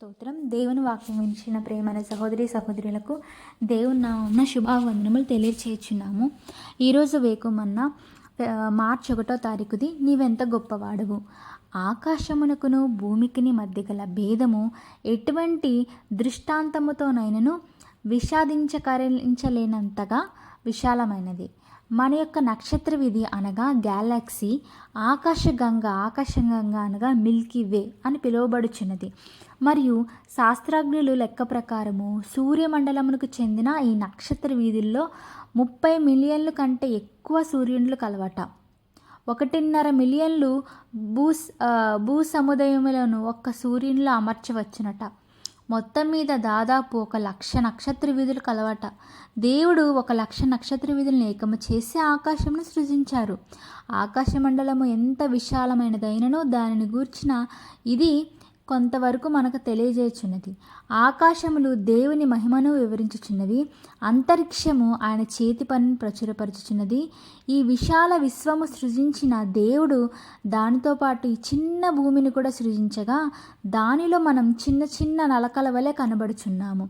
స్తోత్రం. దేవుని వాక్యం వినిచిన ప్రేమైన సహోదరి సహోదరులకు దేవుని నామమున శుభావందనములు తెలియచేయుచున్నాము. ఈరోజు వేకుమన్న మార్చి 1వ తారీఖుది. నీవెంత గొప్పవాడవు. ఆకాశమునకును భూమికిని మధ్య గల భేదము ఎటువంటి దృష్టాంతముతోనైనను విషాదించకరించలేనంతగా విశాలమైనది. మన యొక్క నక్షత్ర విధి అనగా గ్యాలక్సీ ఆకాశగంగ అనగా మిల్కీ వే అని పిలువబడుచున్నది. మరియు శాస్త్రజ్ఞులు లెక్క ప్రకారము సూర్యమండలమునకు చెందిన ఈ నక్షత్ర వీధుల్లో 30 మిలియన్ల కంటే ఎక్కువ సూర్యునులు కలవట. 1.5 మిలియన్లు భూసముదాయములను ఒక్క సూర్యునిలో అమర్చవచ్చునట. మొత్తం మీద దాదాపు 1,00,000 నక్షత్ర వీధులు కలవట. దేవుడు 1,00,000 నక్షత్ర వీధులను ఏకము చేసి ఆకాశమును సృజించారు. ఆకాశమండలము ఎంత విశాలమైనదైననో దానిని గూర్చిన ఇది కొంతవరకు మనకు తెలియజేయుచున్నది. ఆకాశములు దేవుని మహిమను వివరించుచున్నవి. అంతరిక్షము ఆయన చేతి పనిని ప్రచురపరచుచున్నది. ఈ విశాల విశ్వము సృజించిన దేవుడు దానితో పాటు ఈ చిన్న భూమిని కూడా సృజించగా దానిలో మనం చిన్న చిన్న నలకల వలె కనబడుచున్నాము.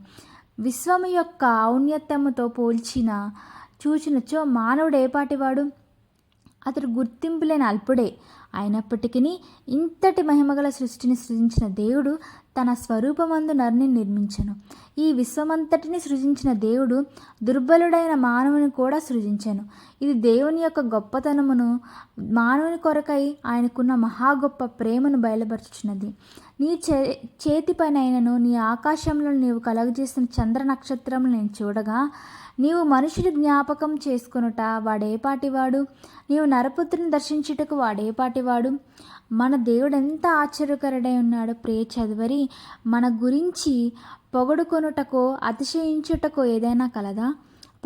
విశ్వము యొక్క ఔన్నత్యముతో చూచినచో మానవుడు ఏపాటివాడు? అతడు గుర్తింపు లేని అల్పుడే. అయినప్పటికీ ఇంతటి మహిమగల సృష్టిని సృజించిన దేవుడు తన స్వరూపమందు నరుని నిర్మించెను. ఈ విశ్వమంతటిని సృజించిన దేవుడు దుర్బలుడైన మానవుని కూడా సృజించెను. ఇది దేవుని యొక్క గొప్పతనమును, మానవుని కొరకై ఆయనకున్న మహా గొప్ప ప్రేమను బయలుపరుచుచున్నది. నీ చేతి పని అయినను నీ ఆకాశంలో నీవు కలుగజేసిన చంద్ర నక్షత్రములు నేను చూడగా, నీవు మనుషుడి జ్ఞాపకం చేసుకొనుట వాడేపాటివాడు? నీవు నరపుత్రుని దర్శించుటకు వాడేపాటివాడు? మన దేవుడు ఎంత ఆశ్చర్యకరుడై ఉన్నాడు. ప్రియ చదువరి, మన గురించి పొగడుకొనుటకో అతిశయించుటకో ఏదైనా కలదా?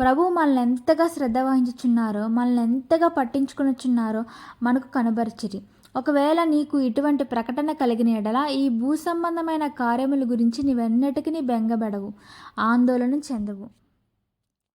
ప్రభు మనల్ని ఎంతగా శ్రద్ధ వహించుచున్నారో, మనల్ని ఎంతగా పట్టించుకొనుచున్నారో మనకు కనబరిచిరి. ఒకవేళ నీకు ఇటువంటి ప్రకటన కలిగిన ఎడల ఈ భూ సంబంధమైన కార్యముల గురించి నీవెన్నటికీ బెంగబెడవు, ఆందోళన చెందవు.